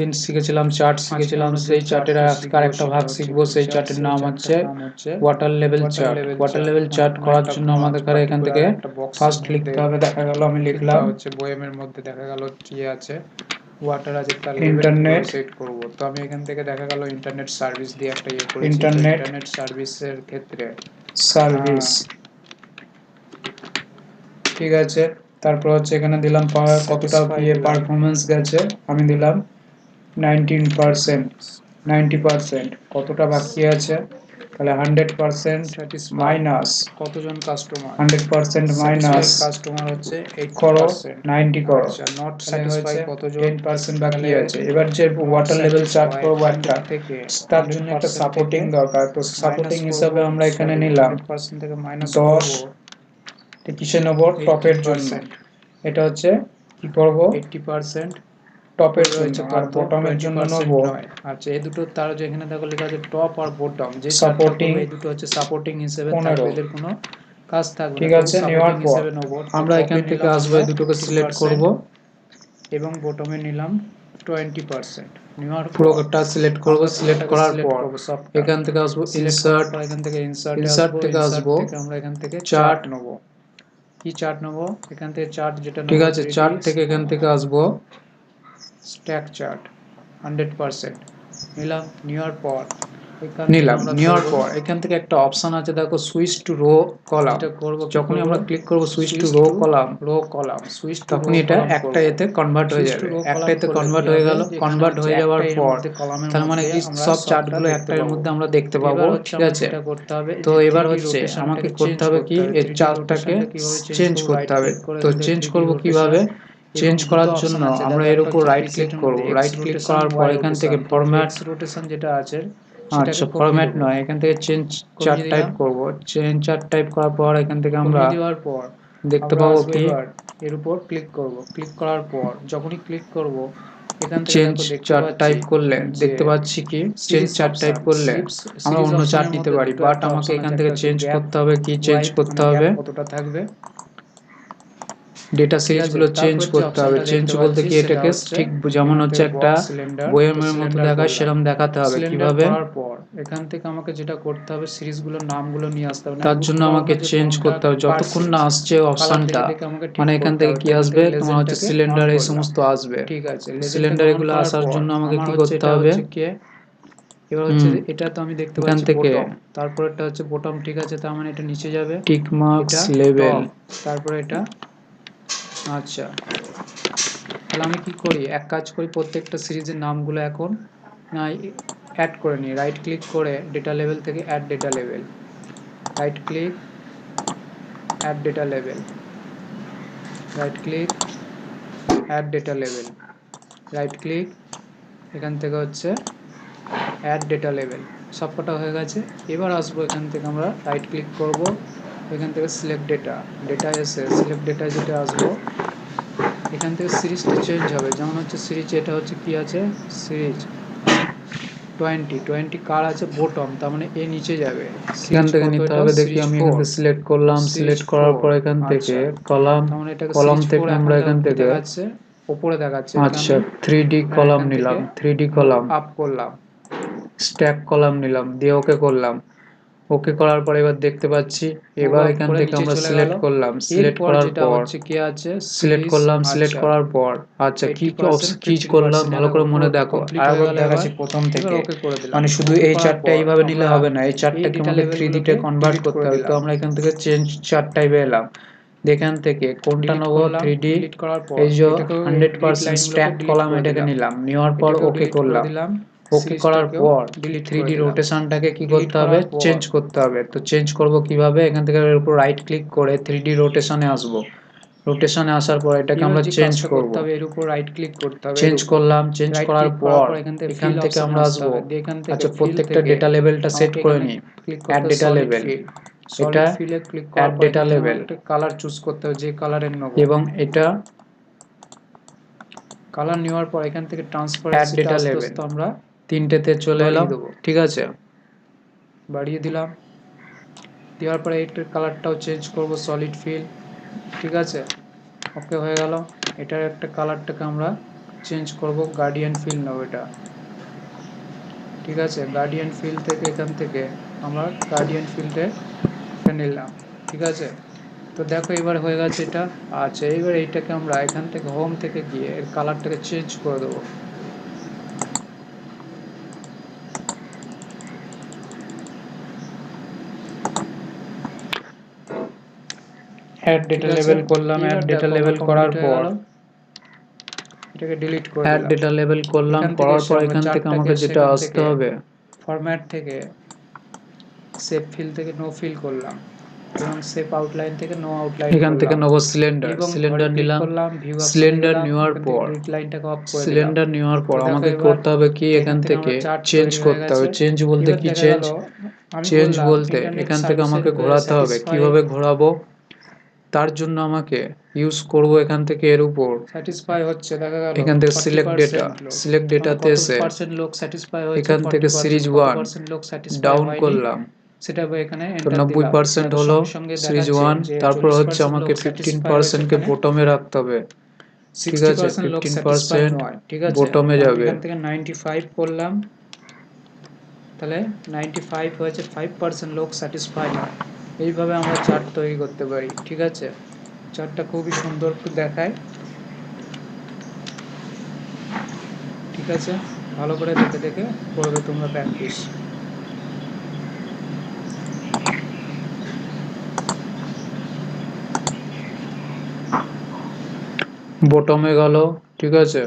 দিন শিখেছিলাম চার্ট শিখেছিলাম, সেই চার্টের আরেকটা ভাগ শিখবো। সেই চার্টের নাম হচ্ছে water level chart. Water level chart করার জন্য আমাদের এখান থেকে ফার্স্ট লিখতে হবে। দেখা গেল আমি লিখলাম হচ্ছে বইয়ের মধ্যে দেখা গেল কি আছে ওয়াটার আছে, তার ইন্টারনেট সেট করব। তো আমি এখান থেকে দেখা গেল ইন্টারনেট সার্ভিস দিয়ে একটা করেছি। ইন্টারনেট সার্ভিসের ক্ষেত্রে সার্ভিস, ঠিক আছে। তারপর হচ্ছে এখানে দিলাম কতটা পারফরমেন্স গেছে, আমি দিলাম 19%, 90%। কতটা বাকি আছে, তাহলে 100% মাইনাস কতজন কাস্টমার, 100% মাইনাস কাস্টমার হচ্ছে করো 80%, 90 করো, নট তাহলে স্যাটিসফাই হয়েছে কতজন 10% বাকি আছে। এবার যে ওয়াটার লেভেল চার্ট করবো একটা, তার জন্য একটা সাপোর্টিং দরকার। তো সাপোর্টিং হিসাবে আমরা এখানে নিলাম 100% থেকে মাইনাস 10। কিসে নেব, টপের জন্য। এটা হচ্ছে কি করব, 80% টপের জন্য, আর বটমের জন্য নেব আচ্ছা এই দুটো তার যেখানে দেখো লেখা আছে টপ আর বটম, যে সাপোর্টিং এই দুটো হচ্ছে সাপোর্টিং হিসেবে 15। এদের কোনো কাজ থাকবে ঠিক না। আছে, নেওয়ার পর আমরা এখান থেকে আসবো, এই দুটোকে সিলেক্ট করব এবং বটমে নিলাম 20%। নেওয়ার পুরোটা সিলেক্ট করব। সিলেক্ট করার পর এখান এখান থেকে আসবো ইনসার্ট, এখান থেকে ইনসার্ট থেকে আসবো আমরা এখান থেকে চার্ট নেব। কি চার্ট নেব, এখান থেকে চার্ট যেটা ঠিক আছে, চার্ট থেকে এখান থেকে আসবো স্ট্যাক চার্ট 100% নিলাম। নেওয়ার পর নেওয়ার পর এখান থেকে একটা অপশন আছে দেখো, সুইচ টু রো কলাম। যখনই আমরা ক্লিক করব সুইচ টু রো কলাম, তখনই এটা একটা এতে কনভার্ট হয়ে যাবে। একটা এতে কনভার্ট হয়ে গেল। কনভার্ট হয়ে যাওয়ার পর তার মানে কি সব চার্টগুলো একটার মধ্যে আমরা দেখতে পাবো। ঠিক আছে, তো এবার হচ্ছে আমাকে করতে হবে কি, এই চার্টটাকে চেঞ্জ করতে হবে। তো চেঞ্জ করব কিভাবে, চেঞ্জ করার জন্য আমরা এর উপর রাইট ক্লিক করব। রাইট ক্লিক করার পর এখান থেকে ফরম্যাট রোটেশন যেটা আছে, আচ্ছা ফরম্যাট নয়, এখান থেকে চেঞ্জ চার্ট টাইপ করব। চেঞ্জ চার্ট টাইপ করার পর এখান থেকে আমরা দেওয়ার পর দেখতে পাবো কি এর উপর ক্লিক করব। ক্লিক করার পর যখনই ক্লিক করব এখান থেকে চেঞ্জ চার্ট টাইপ করলে দেখতে পাচ্ছি কি, চেঞ্জ চার্ট টাইপ করলে আমরা অন্য চার্ট দিতে পারি, বাট আমাকে এখান থেকে চেঞ্জ করতে হবে। কি চেঞ্জ করতে হবে, কতটা থাকবে ডেটা সিরিজ গুলো চেঞ্জ করতে হবে। চেঞ্জ বলতে কি, এটাকে ঠিক যেমন হচ্ছে একটা বইয়ের মতো দেখায় সেরকম দেখাতে হবে। কিভাবে, করার পর এখান থেকে আমাকে যেটা করতে হবে সিরিজগুলোর নামগুলো নিয়ে আসতে হবে। তার জন্য আমাকে চেঞ্জ করতে হবে যতক্ষণ না আসছে অপশনটা, মানে এখান থেকে কি আসবে তোমার হচ্ছে সিলিন্ডার, এই সমস্ত আসবে। ঠিক আছে, সিলিন্ডার এগুলো আসার জন্য আমাকে কি করতে হবে, এবার হচ্ছে এটা তো আমি দেখতে এখান পাচ্ছি থেকে বটম, তারপর এটা হচ্ছে বটম। ঠিক আছে, তার মানে এটা নিচে যাবে, টিক মার্কস লেভেল, তারপরে এটা। আচ্ছা তাহলে আমি কি করি, এক কাজ করি, প্রত্যেকটা সিরিজের নামগুলো এখন অ্যাড করে নিই। রাইট ক্লিক করে ডেটা লেভেল থেকে add data level, right click add data level, right click add data level, right click, এখান থেকে হচ্ছে অ্যাড ডেটা লেভেল। সবকটা হয়ে গেছে। এবার আসবো এখান থেকে আমরা রাইট ক্লিক করব, এখান থেকে সিলেক্ট ডেটা, ডেটা এসে সিলেক্ট ডেটা যেটা আসবো, এখান থেকে সিরিজটা চেঞ্জ হবে। যেমন হচ্ছে সিরিজ এটা হচ্ছে কি আছে, সিরিজ 20 কার আছে বটম, তার মানে এ নিচে যাবে। এখান থেকে নিতে হবে। দেখি আমি এখান থেকে সিলেক্ট করলাম। সিলেক্ট করার পর এখান থেকে কলাম, কলাম থেকে আমরা এখান থেকে উপরে দেখাচ্ছে। আচ্ছা 3D কলাম নিলাম, 3D কলাম আপ করলাম, স্ট্যাক কলাম নিলাম, দিয়ে ওকে করলাম। ওকে করার পর এবার দেখতে পাচ্ছি, এবার এখান থেকে আমরা সিলেক্ট করলাম। সিলেক্ট করার পর কি আছে, সিলেক্ট করলাম। সিলেক্ট করার পর আচ্ছা কি কি করলাম ভালো করে মনে দেখো। আরেকবার দেখাচ্ছি প্রথম থেকে, মানে শুধু এই চার্টটা এইভাবে নিলে হবে না, এই চার্টটাকে আমাদের 3D তে কনভার্ট করতে হবে। তো আমরা এখান থেকে চেঞ্জ চার্ট টাইপে এলাম। এখান থেকে কোনটা নেবো, 3D, এই যে 100% স্ট্যাক কলাম এটাকে নিলাম। নেওয়ার পর ওকে করলাম। ওকে করার পর 3D রোটেশনটাকে কি করতে হবে, চেঞ্জ করতে হবে। তো চেঞ্জ করব কিভাবে, এখান থেকে এর উপর রাইট ক্লিক করে 3D রোটেশনে আসব। রোটেশনে আসার পর এটাকে আমরা চেঞ্জ করব। এর উপর রাইট ক্লিক করতে হবে, চেঞ্জ করলাম। চেঞ্জ করার পর এখান থেকে আমরা আসব, আচ্ছা প্রত্যেকটা ডেটা লেভেলটা সেট করে নিই। অ্যাড ডেটা লেভেল, এটা অ্যাড ডেটা লেভেল, কালার চুজ করতে হবে যে কালারের নেব, এবং এটা কালার নেওয়ার পর এখান থেকে অ্যাড ডেটা লেভেল, আমরা তিনটেতে চলে এলাম। ঠিক আছে, বাড়িয়ে দিলাম। দেওয়ার পরে এটার কালারটাও চেঞ্জ করব, সলিড ফিল। ঠিক আছে, ওকে হয়ে গেল। এটার একটা কালারটাকে আমরা চেঞ্জ করব, গার্ডিয়ান ফিল নেব এটা, ঠিক আছে। গার্ডিয়ান ফিল থেকে এখান থেকে আমরা গার্ডিয়ান ফিল্ডে নিলাম, ঠিক আছে। তো দেখো এবার হয়ে গেছে এটা। আচ্ছা এবার এইটাকে আমরা এখান থেকে হোম থেকে গিয়ে এর কালারটাকে চেঞ্জ করে দেবো। অ্যাড ডেটা লেবেল করলাম, অ্যাড ডেটা লেবেল করার পর এটাকে ডিলিট করে অ্যাড দিলাম। ডেটা লেবেল করলাম, করার পর এখান থেকে আমাকে যেটা আসতে হবে, ফরম্যাট থেকে সেভ ফিল থেকে নো ফিল করলাম এবং সেভ আউটলাইন থেকে নো আউটলাইন এখান থেকে নেব সিলিন্ডার, এবং সিলিন্ডার নিলাম। ভিউ অপশনে সিলিন্ডার গেলাম, নেওয়ার এখান থেকে পর গ্রিড লাইনটাকে অফ করে দিলাম। সিলিন্ডার নেওয়ার পর তো দেখো আমাকে এবার করতে হবে কি, এখান থেকে থেকে আমার চার্ট চেঞ্জ তৈরি হয়ে করতে হবে। গেছে। চেঞ্জ বলতে এবার কি দেখা চেঞ্জ? গেল আমি চেঞ্জ বললাম বলতে ইন্টারনেট এখান থেকে আমাকে সার্ভিসের ঘোরাতে হবে। satisfy কিভাবে ঘোরাবো? তার জন্য আমাকে ইউজ করব এখান থেকে এর উপর, স্যাটিসফাই হচ্ছে, দেখা গেল এখান থেকে সিলেক্ট ডেটা, 40% লোক, সিলেক্ট ডেটাতে এসে 40% লোক স্যাটিসফাই হয়েছে, এখান থেকে 40% সিরিজ কত 1 পার্সেন্ট লোক স্যাটিসফাই ডাউন হয়নি করলাম, সেটা এখানে তো এন্টার দিলাম। 90% দেখো হলো সঙ্গে সঙ্গে সিরিজ দেখাচ্ছে 1। যে তারপর হচ্ছে 40% আমাকে লোক স্যাটিসফাই হয়েছে, 15% কে ওখানে বটমে রাখতে হবে, ঠিক আছে। 60% লোক স্যাটিসফাই 15% নয়, ঠিক আছে। বটমে আমি যাবে। এখান থেকে 95 করলাম, তাহলে 95 হয়েছে, 5% লোক স্যাটিসফাই নয়। এইভাবে আমরা চার্ট তৈরি করতে পারি, ঠিক আছে। চার্টটা খুবই সুন্দর দেখায়, ঠিক আছে। ভালো করে দেখে দেখে করবে তোমরা প্র্যাকটিস। বটমে গেল, ঠিক আছে।